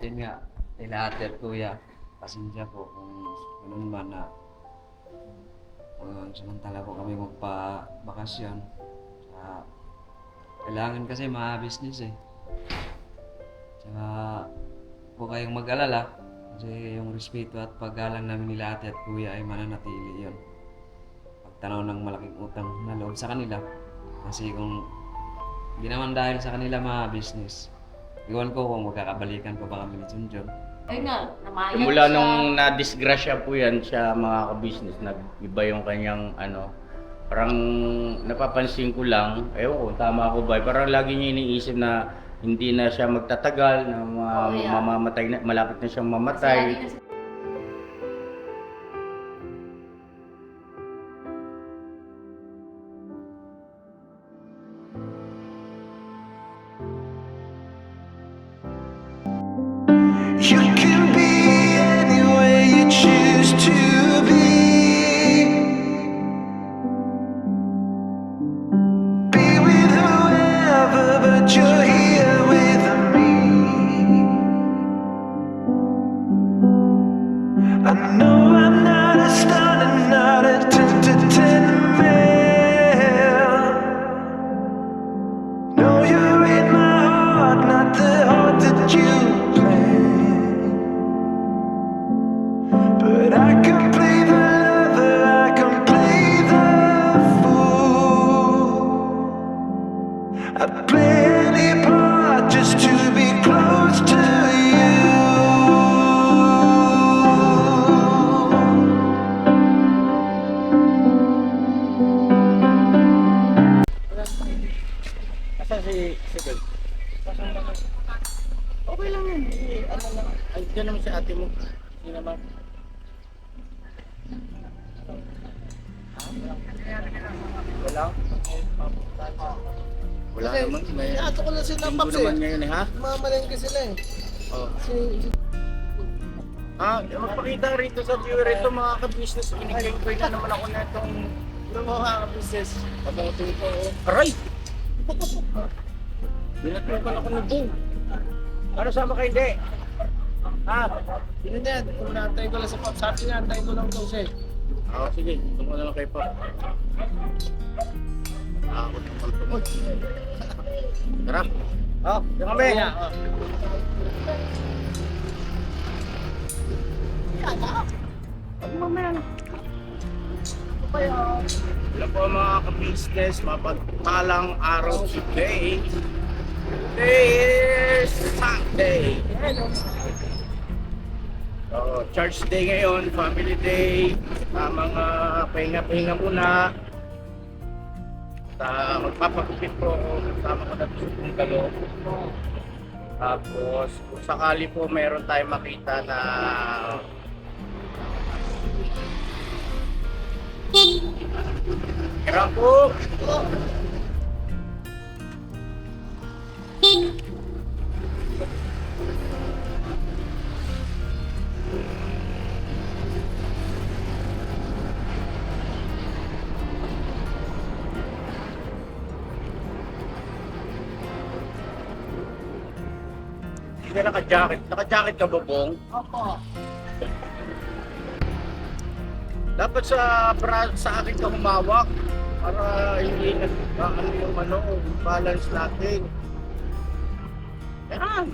yun nga, nila ate at kuya, pasensya po kung ganun man na samantala po kami magpa-bakasyon. Kailangan kasi ma-business eh. Tsaka po kayong mag-alala kasi yung respeto at paggalang namin nila ate at kuya ay mananatili yun. Pagtanaw ng malaking utang na loob sa kanila. Kasi kung hindi naman dahil sa kanila ma-business, iwan ko kung magkakabalikan pa ba kami ni Junjun. Ayun nga, namayan Simula siya. nung na-disgrasya po yan siya mga ka-business, nag-iba yung kanyang ano, parang napapansin ko lang, ewan ko, tama ako ba, parang lagi niya iniisip na hindi na siya magtatagal, na mamamatay na, malapit na siyang Kasi mamatay. lagi na You can be anywhere you choose to be. Be with whoever, but you're here with me. I know I'm not a star and not a 10 to 10 man. No, you're in my heart, not the heart that you but I can play the lover, I can play the fool. I'd play any part just to be close to you. Asan si Sigel? Okay lang yun, ano lang, ay dyan naman si ate mo. Hindi naman. Wala? Wala naman. May Ato ko lang sila linggo Paps naman eh. ngayon eh, ha? Mamalengke sila eh. Oh. Si Magpakita rito sa viewer ito mga ka-business. Inigay na naman ako na itong mga business. pabutin ko. Aray! Binatukan ako ng boom. Ano sama kayo hindi? Ha? Yun yan, kung naantay ko lang sa Paps. Sabi niya, antayin ko lang ito siya eh. Oo, sige. Ito na lang kayo pa. Ako naman tumod. Tara. Oh, yung kami. Wala po mga ka-business, mapagpalang araw today. Today is Sunday. So, church day ngayon, family day, mga pahinga-pahinga muna. Magpapagupit po ako, kasama ko na sa Bungalo. Tapos, kung sakali po meron tayong makita na hirap po! Hindi ka naka-jacket. Naka-jacket ka ba, Bong? Opo. Dapat sa akin ka humawak para hindi ano yung balance natin. Yan.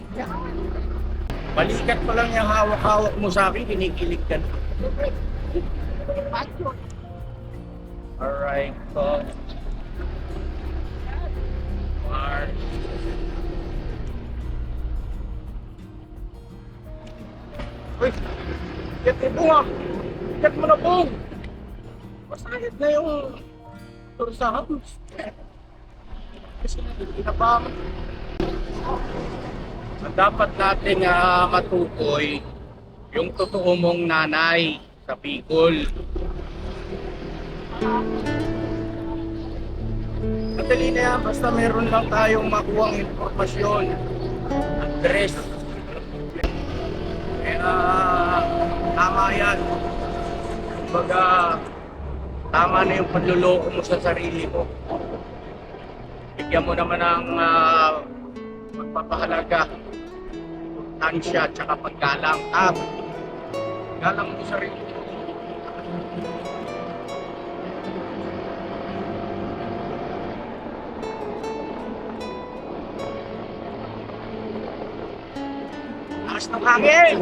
Balikat pa lang yung hawak-hawak mo sa akin, kinikilig ka na. Alright, so March. Uy! Get mo bunga! Get mo na bong! Masayat na yung tursahan. Kasi kinabang. Ang dapat nating matukoy yung totoo mong nanay sa Bicol. Madali na yan, basta meron lang tayong makuhang impormasyon. Address. Kaya tama yan. Kumbaga, tama na yung panluloko mo sa sarili mo. Bigyan mo naman ng magpapahalaga tansya at saka paggalang. Galang mo sa rin. Lakas ng hangin!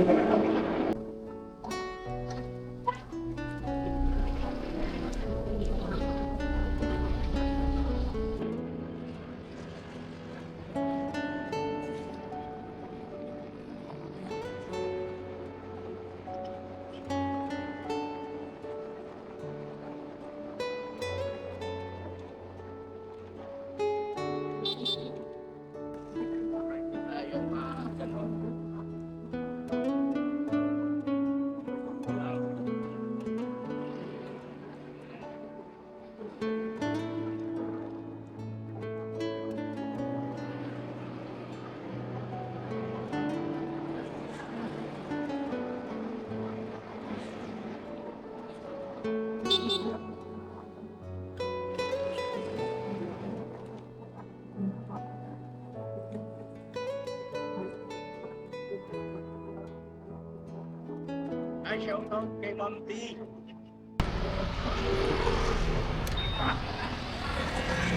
Ay, shout out kay Ma'am T.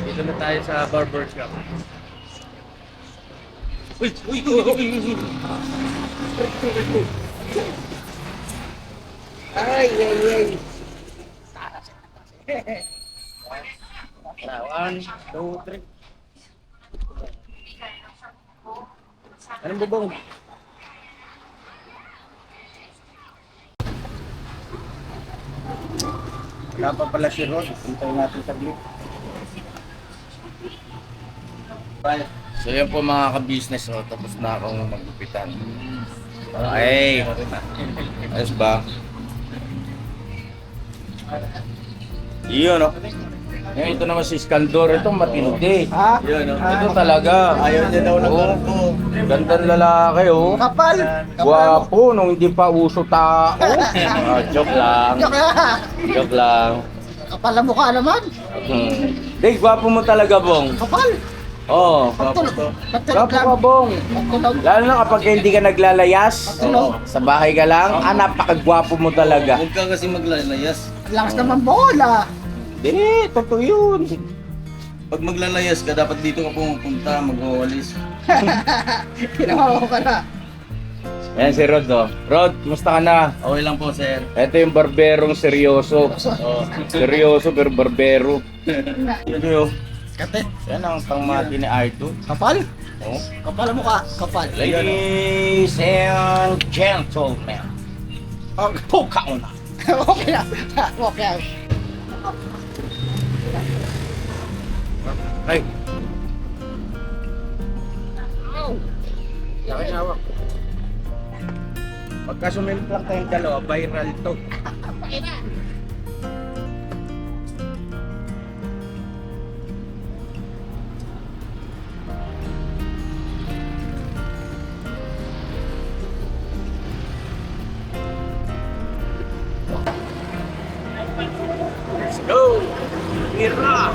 Dito na tayo sa barber shop. Uy, uy, uy, uy, uy. Ay, ay, ay. One, two, three. Anong bubong? Wala pa pala si Rod. Hintayin natin saglit. So yan po mga ka-business, tapos na akong maggupitan. Ay, ayos ba? Yun, no? Ngayon, ito naman si Iskandor, ito matindi. Ha? Yun, no? Ito talaga. Ayaw niya daw ng ganito. Gandang lalaki, oh. Kapal! Guwapo, nung hindi pa uso tao. Joke lang. Joke lang. Kapal ang mukha naman! Dave, gwapo mo talaga, Bong. Kapal! Oo, gwapo to. Gwapo ka, Bong. Lalo na kapag hindi ka naglalayas, sa bahay ka lang, napakagwapo mo talaga. Huwag ka kasi maglalayas. Lakas naman bola! Hindi, totoo yun. Pag maglalayas ka, dapat dito ka pumupunta, magwawalis. Ginawa ko ka na! Ayan si Rod, oh. Rod, musta ka na? Okay lang po, sir. Ito yung barberong seryoso. Oh. Seryoso pero barbero. Ito yun. Kate! Yan ang pangmati ni Ardo. Kapal! Oh. Kapal ang mukha! Kapal! Ladies and gentlemen, pagpukauna. Okay na! Okay. Ay, Laki na hawak. pagka sumilip lang tayong dalawa, viral to. Let's go! Mira!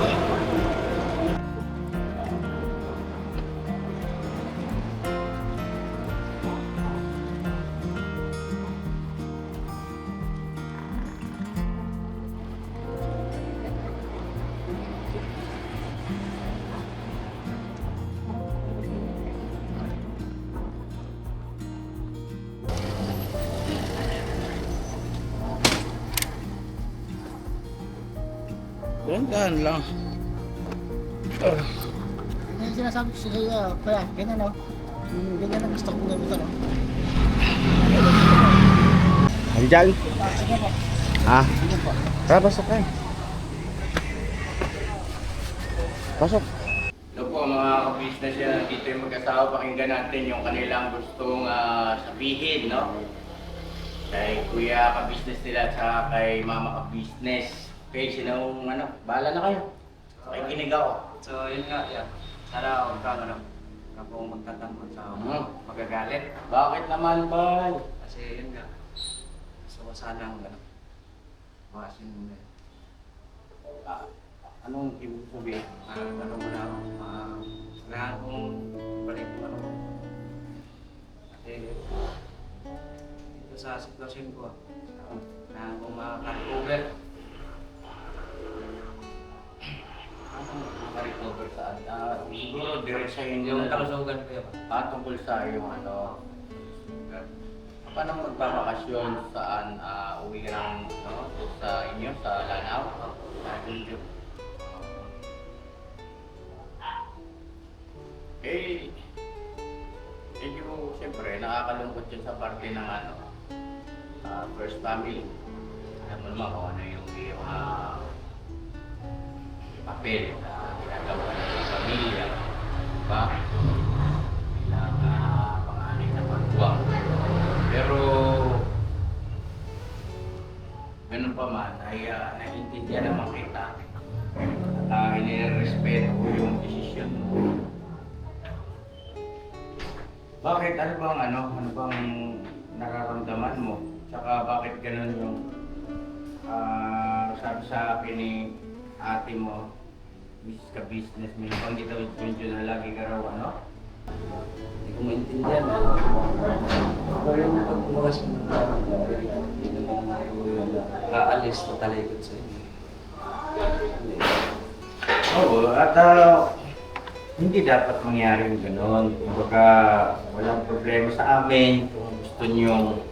Dahan lang. Yan yung sinasabi ko sila, kaya ganyan o. Ganyan ang gusto kong gawin o. Andiyan? Sige po. Ha? Sige po. Tara, pasok kayo. Pasok. Ito po mga ka-business yan. Dito yung mag-asawa. Pakinggan natin yung kanilang gustong sabihin, no? Kay kuya ka-business nila at saka kay mama ka-business. Okay, sinong bahala na kayo. Pakikinig ako. So, yun nga, yeah. Sana huwag kang kapong magtatamad sa magagalit. Bakit naman ba? Kasi yun nga, gusto ko sanang makasin mo na. Anong ibig sabihin? Ano mo na ako, kailangan kong balik mo ano. Kasi dito sa sitwasyon ko na kung makaka-recover. Maka-recover saan? Siguro direct sa inyo Yung na lang. kalusugan ko yun. Tungkol sa yung ano, paano magbabakasyon saan uwi lang no, sa inyo, sa Lanao? Eh, medyo siyempre nakakalungkot yun sa parte ng ano, first family. Alam mo naman kung ano yung papel na ginagawa ng pamilya, diba? Bilang panganay na pagbuwang. Pero, ganun pa man, ay naiintindihan naman kita. At inirespeto ko yung desisyon mo. Bakit? Ano bang nararamdaman mo? Tsaka bakit ganun yung sabi sa akin ni ate mo, Mrs. Ka-Business, may nabanggit daw yun na lagi ka raw, ano? Hindi ko maintindihan. Pero yung pagbumakas mo ng tao, hindi naman ako yung aalis na talikod sa inyo. Oo, at hindi dapat mangyari yung gano'n. Kumbaga, walang problema sa amin kung gusto niyong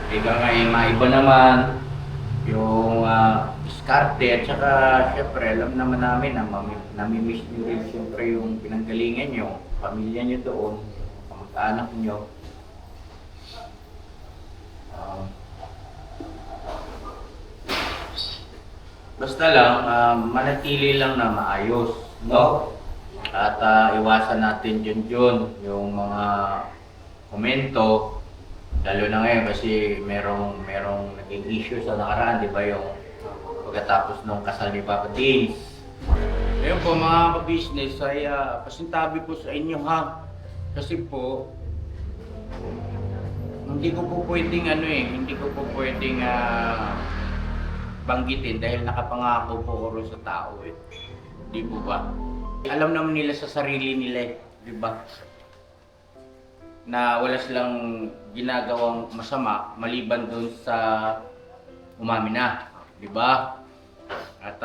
ikaw nga maiba naman yung diskarte at saka syempre alam naman namin na namimiss niyo rin syempre yung pinanggalingan niyo, pamilya niyo doon, kamag-anak niyo. Basta lang, manatili lang na maayos, no? At iwasan natin yun yung mga komento, lalo na ngayon kasi merong naging issue sa nakaraan, di ba, yung pagkatapos nung kasal ni Papa Dins. Ayun po mga ka-business, ay pasintabi po sa inyo ha. Kasi po, hindi ko po pwedeng banggitin dahil nakapangako po ko sa tao eh. Di po ba? Alam naman nila sa sarili nila eh, di ba? Na wala silang ginagawang masama maliban doon sa umamin na, di ba? At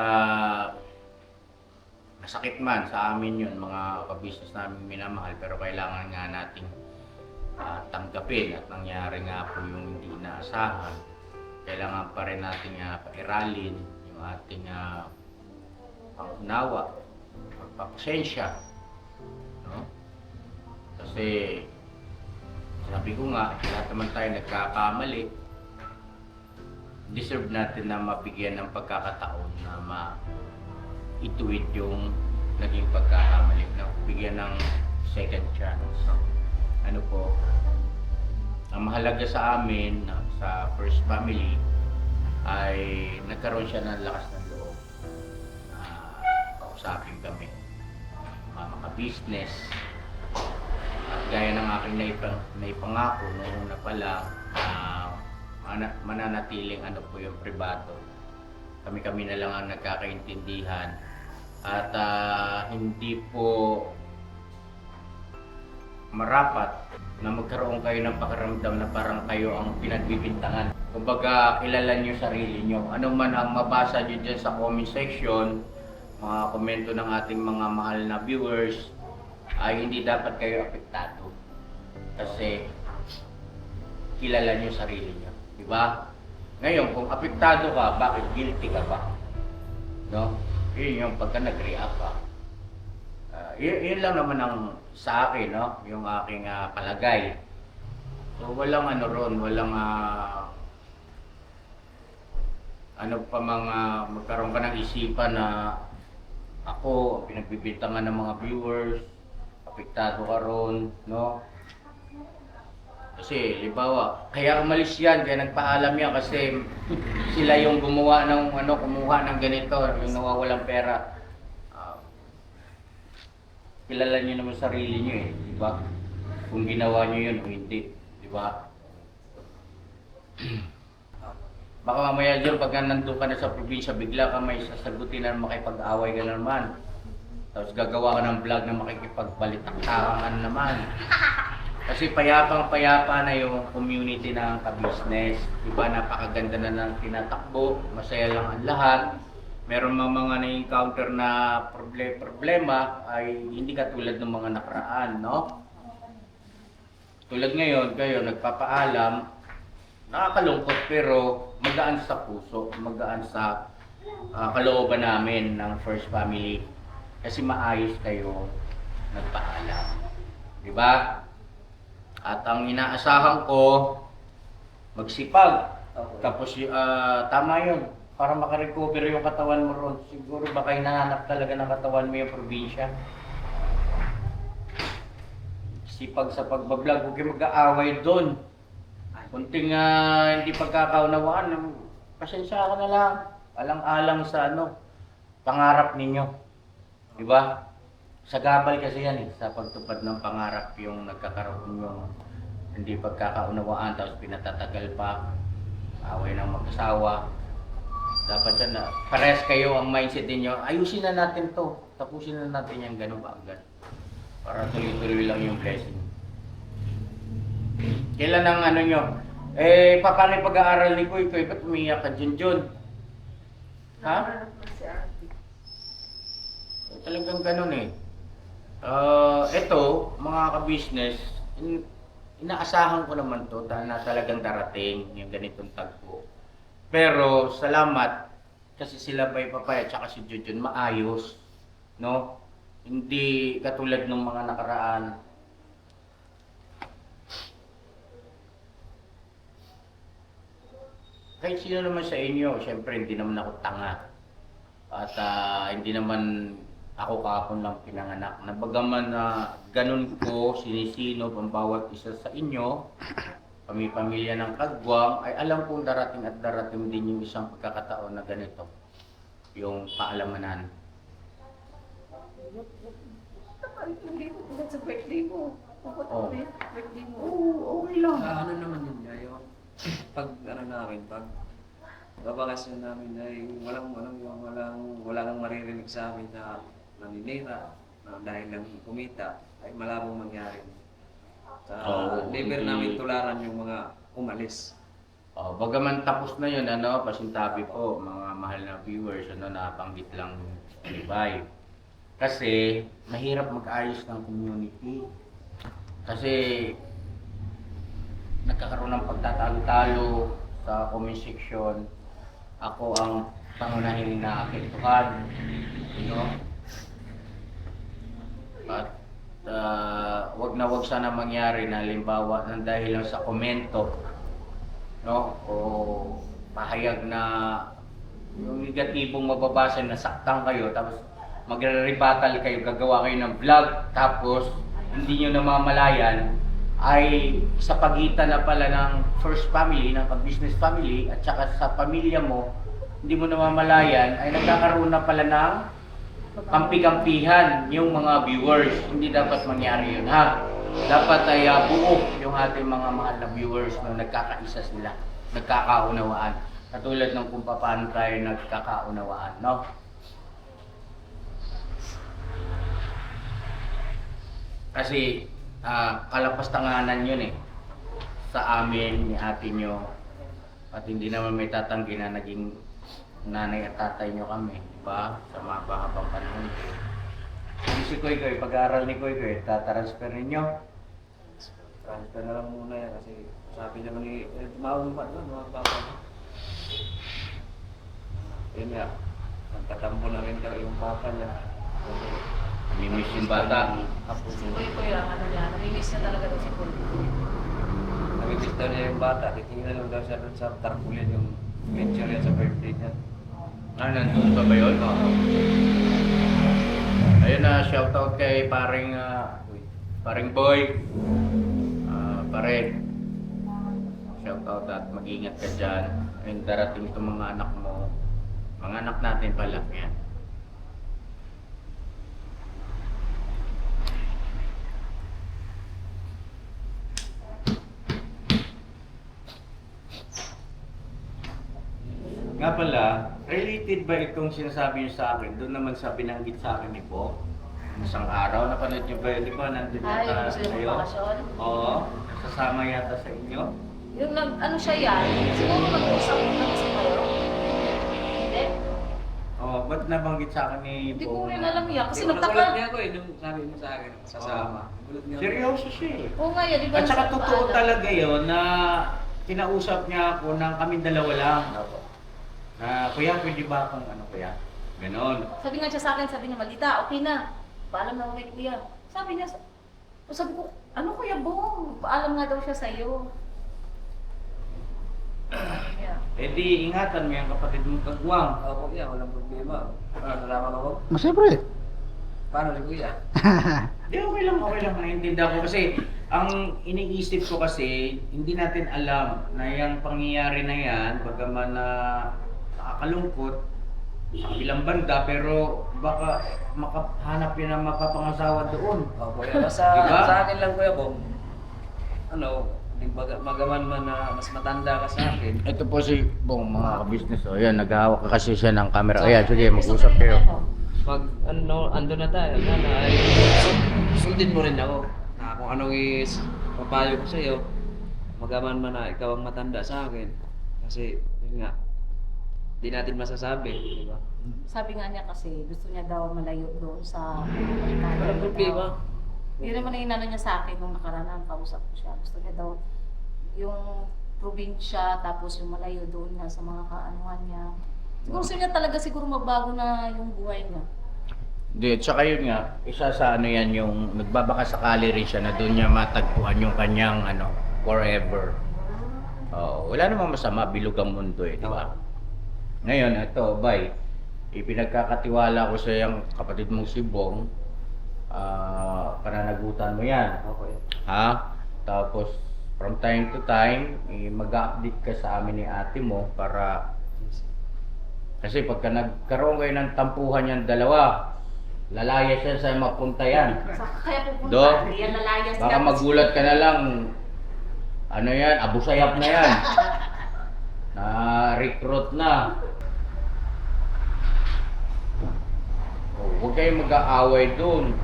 masakit man sa amin yun, mga ka-business namin minamahal, pero kailangan nga nating tanggapin at nangyari nga po yung hindi inaasahan. Kailangan pa rin nating pairalin yung ating pangunawa, pagpapasensya, no? Kasi sabi ko nga, lahat naman tayo nagkakamali. Deserve natin na mabigyan ng pagkakataon na maituwid yung naging pagkakamali, na bigyan ng second chance. Ano po, ang mahalaga sa amin, sa first family, ay nagkaroon siya ng lakas ng loob na kausapin kami, mga ka-business. At gaya ng aking naipangako noong una pa lang, mananatiling po yung pribado. Kami-kami na lang ang nagkakaintindihan. At hindi po marapat na magkaroon kayo ng pakiramdam na parang kayo ang pinagbibintangan. Kumbaga, kilala nyo sarili nyo. Ano man ang mabasa nyo dyan sa comment section, mga komento ng ating mga mahal na viewers, ay hindi dapat kayo apektado. Kasi kilala nyo sarili nyo. Diba? Ngayon, kung apektado ka, bakit guilty ka ba? No? Yun yung pagka nag-react ka. Yun lang naman ang sa akin, no? Yung aking palagay. So walang walang magkaroon ka ng isipan na ako pinagbibintangan ng mga viewers, apektado ka ron, no? Kasi, libawa, kaya umalis yan, kaya nagpaalam yan kasi sila yung gumawa ng kumuha ng ganito, yung nawawalang pera. Kilala niyo naman sarili niyo eh, di ba? Kung ginawa niyo yun o hindi, di ba? Baka mamaya dyan, pag nandun ka na sa probinsya, bigla ka may sasagutin na makipag-away ka na naman. Tapos gagawa ka ng vlog na makikipagbalitaktakan naman. Kasi payapang-payapa na yung community ng ka-business. Diba, napakaganda na ng tinatakbo, masaya lang ang lahat. Meron mga na-encounter na problema ay hindi katulad ng mga nakaraan, no? Tulad ngayon, kayo nagpapaalam, nakakalungkot pero magaan sa puso, magaan sa kalooban namin ng First Family. Kasi maayos kayo nagpaalam. Diba? At ang inaasahan ko, magsipag. Tapos tama yun. Para makarecover yung katawan mo ron. Siguro baka hinahanap talaga ng katawan mo yung probinsya. Sipag sa pagbablog, huwag kayo mag-aaway doon. Kunting hindi pagkakaunawaan, pasensya ka na lang. Alang-alang sa pangarap ninyo. Diba? Sa gabal kasi yan sa pagtupad ng pangarap yung nagkakaroon yung hindi pagkakaunawaan tapos pinatatagal pa, away ng mag-asawa. Dapat yan na parehas kayo ang mindset niyo. Ayusin na natin to, tapusin na natin yung ganun ba agad. Para tuloy-tuloy lang yung blessing. Kailan ang nyo? Paano yung pag-aaral ni Kuy? Ba't umiyak ka dyan? Ha? Talagang ganun ito, mga ka-business, inaasahan ko naman to na talagang darating yung ganitong tagpo. Pero salamat kasi sila Bay Papay at saka si Junjun maayos, no? Hindi katulad ng mga nakaraan. Kahit sino naman sa inyo, syempre hindi naman ako tanga. At hindi naman ako kahapon lang pinanganak. Nabagaman na ganun ko sinisino ang bawat isa sa inyo, pamilya ng Kagwang, ay alam kong darating at darating din yung isang pagkakataon na ganito. Yung paalamanan. Hindi ko tulad sa birthday mo. Oh. Birthday mo. Oo, okay lang. Ano naman yun, Yayo? Pag namin, pag babakasyon namin ay wala nang maririnig sa amin na naninira na dahil lang kumita ay malabong mangyari. Never namin tularan yung mga umalis. Bagaman tapos na yun, pasintabi po mga mahal na viewers, nabanggit lang Ibay. Kasi mahirap mag-ayos ng community. Kasi nagkakaroon ng pagtatalo-talo sa comment section. Ako ang pangunahin na apektuhan. At wag sana mangyari na halimbawa nang dahil lang sa komento, o pahayag na yung negatibong mababasa na saktan kayo tapos magre-rebuttal kayo, gagawa kayo ng vlog tapos hindi nyo namamalayan ay sa pagitan na pala ng First Family, ng business family at saka sa pamilya mo, hindi mo namamalayan ay nagkakaroon na pala ng kampi-kampihan yung mga viewers. Hindi dapat mangyari yun, ha? Dapat ay buo yung ating mga mahal na viewers na nagkakaisa sila, nagkakaunawaan. Katulad ng kung paano tayo nagkakaunawaan, no? Kasi kalapastanganan yun sa amin ni ate nyo. At hindi naman may tatanggi na naging nanay at tatay nyo kami, diba? Sa mga mahabang panahon. Si Koy Koy, pag-aaral ni Koy Koy, tatransfer ninyo? Transfer na lang muna yan kasi sabi naman ni tumawag mga papa niya. Yun nga, nagtatampo na rin daw yung papa niya. Mimiss yung bata. Si Kuya Kuya, namimiss na talaga daw si Kuya. Nabibis daw niya yung bata, titingnan lang daw siya doon sa tarpaulin yung picture niya sa birthday niya. Nandun pa ba yun? Ayun na, shoutout kay paring boy. Pare, shoutout at mag-ingat ka dyan. Ayun, darating itong mga anak mo. Mga anak natin pala, yan. Nga pala, related ba itong sinasabi niyo sa akin? Doon naman sa binanggit sa akin ni Bo, isang araw, napanood niyo ba yun? Di ba nandun Ay, yata gusto yung kayo? bakasyon. Oo, sasama yata sa inyo. Yung ano siya yan, siguro mag-usap kayo. Hindi? Oo, ba't nabanggit sa akin ni Hindi Bong ko rin na- alam yan. Kasi Nagulat nagtaka. niya ako eh, nung sabi mo sa akin, sasama. Nagulat niya ako. Seryoso siya eh. Oo nga yan, di ba? At saka nasa totoo paalam? talaga yun na kinausap niya ako na kaming dalawa lang. Na, kuya, pwede ba akong ano kuya? Ganon. Sabi nga siya sa akin, sabi niya, Malita, okay na. Paalam na ako kay kuya. Sabi niya, sabi ko, ano kuya Bong? Paalam nga daw siya sa'yo. Yeah. Eh di, ingatan mo yung kapatid mo kagwang. Ako kuya, walang problema. Salamat ako. Masiyempre. Paano si kuya? Di, okay lang. Naiintindihan ko kasi ang iniisip ko kasi, hindi natin alam na yung pangyayari na yan, bagaman na nakakalungkot sa ilang banda, pero baka makahanap yun ng mapapangasawa doon. Oh, kuya, basta Diba? sa akin lang kuya Bong, magaman man na mas matanda ka sa akin. Ito po si Bong, mga ka-business. O yan, naghahawak kasi siya ng camera. Ayan, sige, mag-usap kayo. Pag ando na tayo, sana ay sundin mo rin ako na kung anong is papayo ko sa'yo, magaman man na ikaw ang matanda sa akin. Kasi, yun nga, di natin masasabi, di ba? Sabi nga niya kasi, gusto niya daw malayo doon sa... Walang problema. Yun naman ang inano niya sa akin nung nakaraan, kausap ko siya. Gusto niya daw yung probinsya, tapos yung malayo doon na sa mga kaanuhan niya. Siguro gusto niya talaga siguro magbago na yung buhay niya. Hindi, tsaka yun nga, isa sa ano yan, yung nagbabaka sakali rin siya na doon niya matagpuan yung kanyang ano, forever. Wala namang masama, bilog ang mundo eh, di ba? Ngayon, ito, bay, ipinagkakatiwala ko sa yung kapatid mong si Bong, pananagutan mo yan. Okay. Ha? Tapos, from time to time, mag-update ka sa amin ni ate mo para... Kasi pagka nagkaroon kayo ng tampuhan yan dalawa, lalayas yan sa mapunta yan. Kaya pupunta, Do? hindi yan nalayas Baka magulat ka na lang, ano yan, abusayap na yan. Na-recruit na. Huwag kayong mag-aaway doon.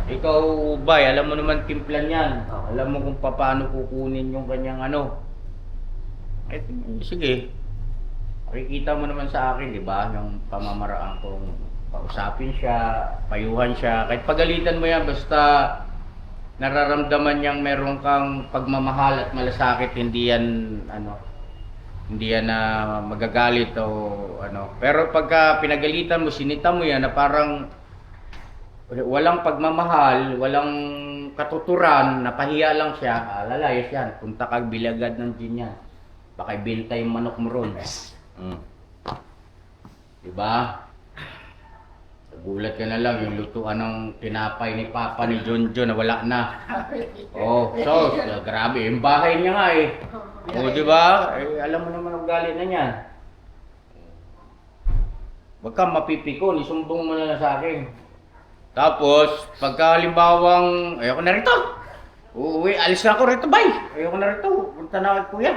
Ikaw, bay, alam mo naman timplan yan. Alam mo kung paano kukunin yung kanyang ano. Eh, sige. Makikita mo naman sa akin, di ba? Yung pamamaraan kong kausapin siya, payuhan siya. Kahit pagalitan mo yan, basta nararamdaman niyang meron kang pagmamahal at malasakit, hindi yan, ano, hindi yan na magagalit o ano. Pero pagka pinagalitan mo, sinita mo yan na parang walang pagmamahal, walang katuturan, napahiya lang siya, lalayas yan. Punta kag bilagad ng gin yan. Baka ibenta yung manok mo ron. Diba? Gulat ka na lang yung lutuan ng tinapay ni Papa ni Jonjo na wala na. Oh, so, grabe, yung bahay niya nga eh. Oh, diba? Eh, alam mo naman ang galit na niyan. Huwag kang mapipikon, isumbong mo na lang sa akin. Tapos, pagka halimbawang, ayoko na rito. Uuwi, alis na ako rito, bay. Ayoko na rito, punta na kay kuya.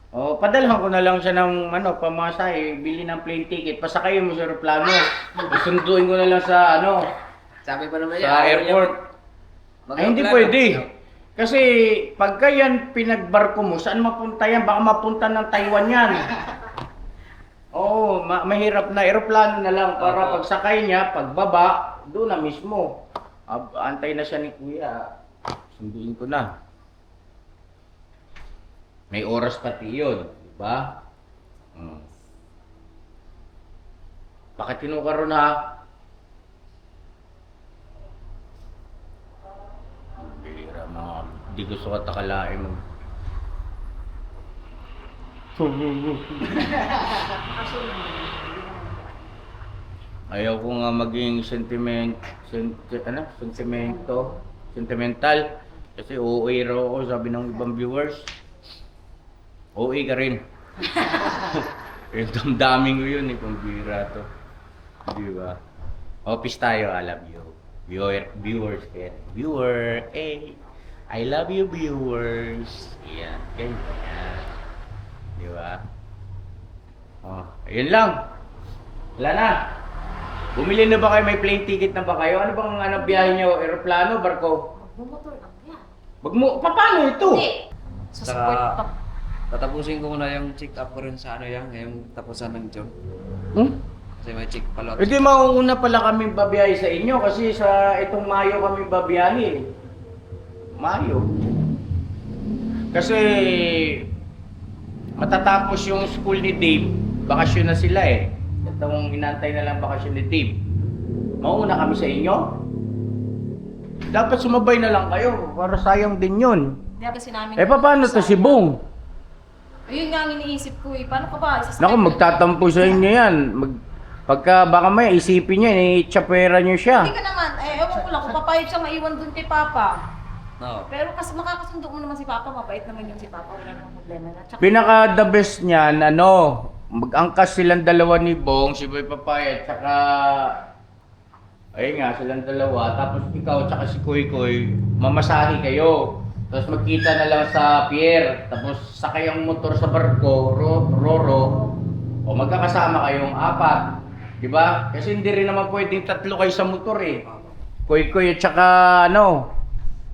O, padalhan ko na lang siya ng pamasahe, bili ng plane ticket, pasakayin mo sa aeroplano. Isunduin ko na lang sa Sabi pa naman yan, sa ayaw airport. niya Ay, hindi mag-plano. pwede. Kasi pagka yan pinagbarko mo, saan mapunta yan? Baka mapunta ng Taiwan yan. Oo, mahirap na aeroplano na lang para Oo. pagsakay niya, pagbaba, doon na mismo. Antay na siya ni kuya. Sunduin ko na. May oras pati yun, di ba? Bakit kinukaroon ha? Bihira mga, di gusto ka takalain mo. Ayaw ko nga maging sentimental. Kasi OA raw ako, sabi ng ibang viewers. OA ka rin. Yung damdaming ko yun eh, pambira to. Di ba? Office tayo, I love you. Viewers, kaya. Viewer, eh. I love you, viewers. Yan, ganyan. Di ba? Oh, ayun lang. Wala na. Bumili na ba kayo? May plane ticket na ba kayo? Ano bang biyahe nyo? Aeroplano, barko? Magmumotor lang yan. Paano ito? Hindi. Sa support Saka- pa. Tatapusin ko muna yung check up ko rin sa ano yan, yung tapusan ng June. Hmm? Kasi may check pala. Hindi, mauuna pala kami babiyahe sa inyo kasi sa itong Mayo kami babiyahe. Mayo. Kasi matatapos yung school ni Dave, bakasyon na sila eh. Itong inantay na lang bakasyon ni Dave. Mauuna kami sa inyo? Dapat sumabay na lang kayo para sayang din yun. Hindi kasi namin... Eh paano to si Bong? Ayun nga ang iniisip ko eh. Paano ka ba? Naku, magtatampo sa inyo yan. Pagka baka may isipin niya, i-chapera niyo siya. Hindi ka naman. Eh, ewan ko lang kung papayag siya maiwan dun kay Papa. No. Pero kasi makakasundo mo naman si Papa. Mabait naman yung si Papa. Wala namang problema na. Tsaka, Pinaka the best niyan, mag-angkas silang dalawa ni Bong, si Boy Papaya, tsaka ayun nga, silang dalawa. Tapos ikaw tsaka si Kuy Kuy, mamasahe kayo. Tapos magkita na lang sa pier. Tapos sakay ang motor sa barko, Roro. O magkakasama kayong apat. Di ba? Kasi hindi rin naman pwedeng tatlo kayo sa motor eh. Kuy Kuy at tsaka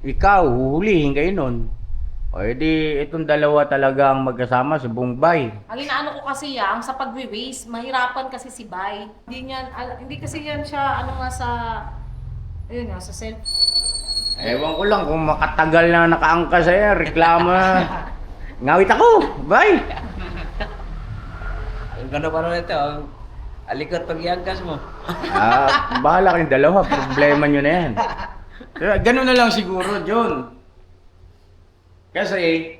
ikaw, huhulihin kayo nun. O edi, itong dalawa talagang magkasama si Bongbay. ang inaano ko kasi ang sa pagwi-waste, mahirapan kasi si Bay. Hindi kasi yan siya, ayun nga, sa self. Ewan ko lang kung makatagal na nakaangka sa'yo, reklamo na. Ngawit ako, bye! Ang ganda pa rin ito, ang alikot pag iangkas mo. Bahala kayong dalawa, problema nyo na yan. Kaya ganun na lang siguro, John. Kasi,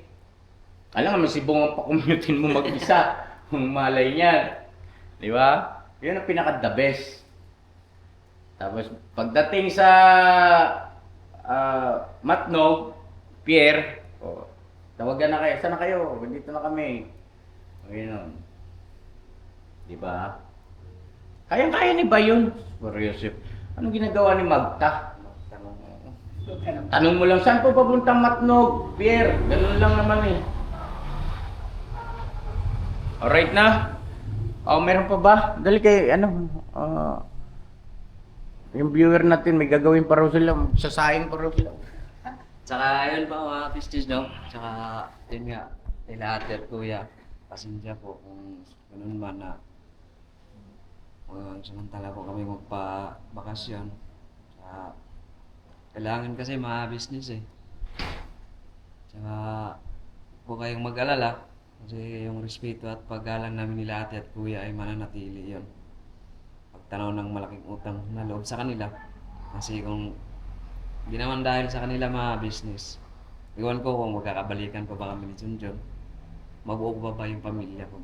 alam nga, si Bong ang pakummutin mo mag-isa. Kung malay niya. Di ba? Yun ang pinaka-the best. Tapos, pagdating sa Matnog, Pierre, tawagan na kayo. Saan na kayo? Dito na kami. Ayun. Di ba? Kayang-kaya ni ba yun? Yosef. Anong ginagawa ni Magta? Tanong mo lang, saan po papuntang Matnog, Pierre? Ganun lang naman eh. Alright na? Meron pa ba? Dali kay, yung viewer natin, may gagawin pa raw sila, sasayang pa raw sila. Tsaka yun pa mga pistis, no? Tsaka yun nga, nila ate at kuya, pasensya po kung ganun man na samantala po kami magpa-bakasyon. Tsaka kailangan kasi mga business eh. Tsaka huwag kayong mag-alala kasi yung respeto at paggalang namin nila ate at kuya ay mananatili yun. Pagtanaw ng malaking utang na loob sa kanila. Kasi kung hindi naman dahil sa kanila mga business, iwan ko kung magkakabalikan pa ba kami ni Junjun. Mabuo pa ba yung pamilya ko.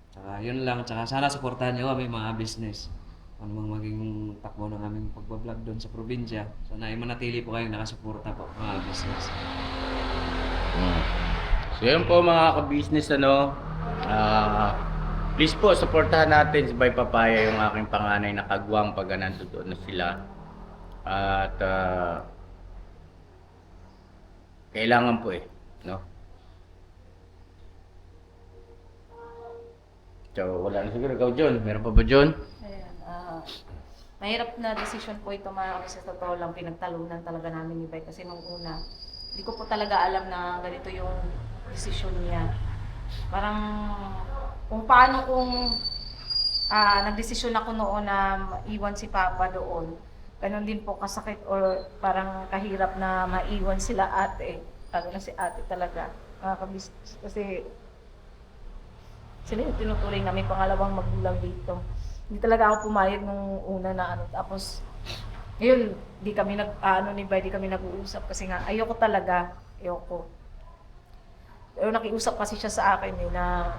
Tsaka yun lang, tsaka sana suportahan nyo kami mga business. Ano mang maging takbo ng aming pagbablog doon sa probinsya. Sana ay manatili po kayong nakasuporta po mga business. So yun po mga ka-business, please po, supportahan natin si Bay Papaya, yung aking panganay na kagwang pag nandoon na sila. At kailangan po no? So wala na siguro. Ikaw, John, meron pa ba, John? Ayan, mahirap na decision po ito mga kasi sa totoo lang pinagtalunan talaga namin ni Bay kasi nung una hindi ko po talaga alam na ganito yung decision niya. Parang kung paano kung nagdesisyon ako noon na maiwan si Papa doon, ganun din po kasakit or parang kahirap na maiwan sila ate. Lalo na si ate talaga. Kasi sila yung tinuturing namin pangalawang magulang dito. Hindi talaga ako pumayag nung una na tapos ngayon, di kami di kami nag-uusap kasi nga ayoko. Pero nakiusap kasi siya sa akin na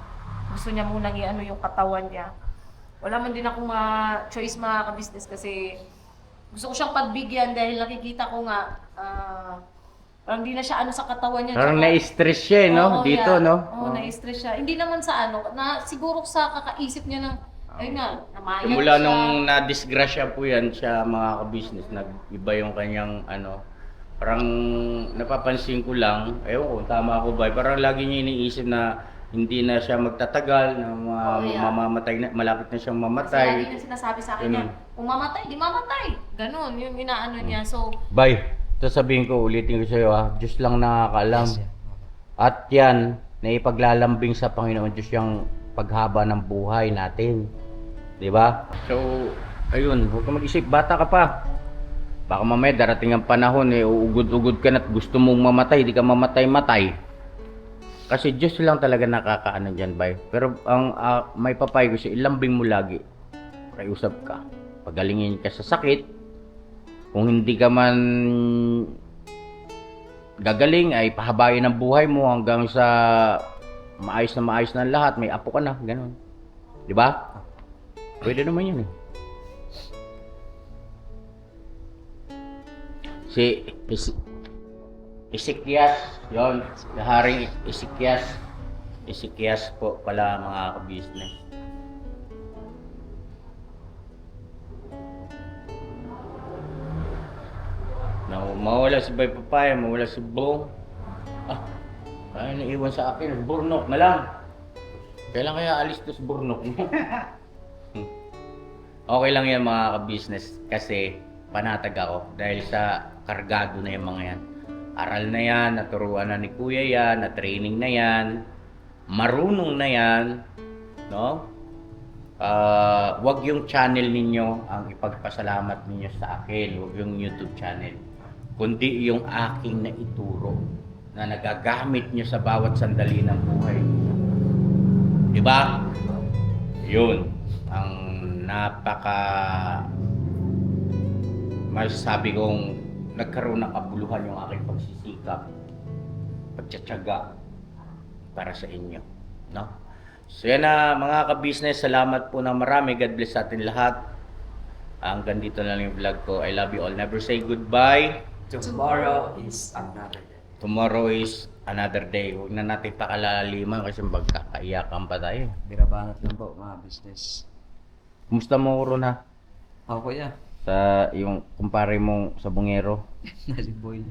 gusto niya munang yung katawan niya. Wala man din akong choice mga ka-business kasi gusto ko siyang pagbigyan dahil nakikita ko nga parang di na siya sa katawan niya. Parang Tsaka- na-stress siya, no? Oo, Dito, yeah. no? Oo, na-stress siya. Hindi naman sa na siguro sa kakaisip niya ng, ayun nga, namayag Simula siya. nung na-disgrasya po yan siya mga ka-business, nag-iba yung kanyang parang napapansin ko lang, ewan ko, tama ako ba, parang lagi niya iniisip na hindi na siya magtatagal na mamamatay na, malapit na siyang Kasi lagi mamatay. niya sinasabi sa akin Ganun. niya, kung mamatay, di mamatay. Ganon, yung inaano niya. So, Bay, sasabihin ko, ulitin ko sa'yo ha, Diyos lang nakakaalam. Yes, yeah. At yan, na ipaglalambing sa Panginoon Diyos yung paghaba ng buhay natin. Di ba? So, ayun, huwag ka mag-isip, bata ka pa. Baka mamaya darating ang panahon, uugod-ugod ka na at gusto mong mamatay, di ka mamatay-matay. Kasi Diyos lang talaga nakakaano dyan, bay. Pero ang may papay ko siya, ilambing mo lagi. Pakiusap ka. Pagalingin ka sa sakit. Kung hindi ka man gagaling, ay pahabayin ang buhay mo hanggang sa maayos na lahat. May apo ka na, ganun. Di ba? Pwede naman yun eh. Si Isikyas, yon, Haring Isikyas po pala mga ka-business. Mawala si Bay Papaya, mawala si Bong. Ay naiwan sa akin, burnok na lang. Kailan kaya alis to sa burnok? Okay lang yan mga ka-business kasi panatag ako dahil sa kargado na yung mga yan. Aral na yan, naturuan na ni Kuya yan, na training na yan, marunong na yan, no? Wag yung channel ninyo ang ipagpasalamat ninyo sa akin, wag yung YouTube channel, kundi yung aking naituro na nagagamit nyo sa bawat sandali ng buhay. Di ba? Yun ang napaka masasabi kong nagkaroon ng kabuluhan yung aking pagsisikap, pagtsatsaga para sa inyo, no? So yan na mga ka-business, salamat po ng marami. God bless sa atin lahat. Hanggang dito na lang yung vlog ko. I love you all. Never say goodbye. Tomorrow is another day. Tomorrow is another day. Huwag na natin pakalaliman kasi magkakaiyakan pa tayo. Birabanat lang po mga business. Kumusta mo Ron ha? Ako kuya. Sa yung kumpare mong sa bungero? Si Boy.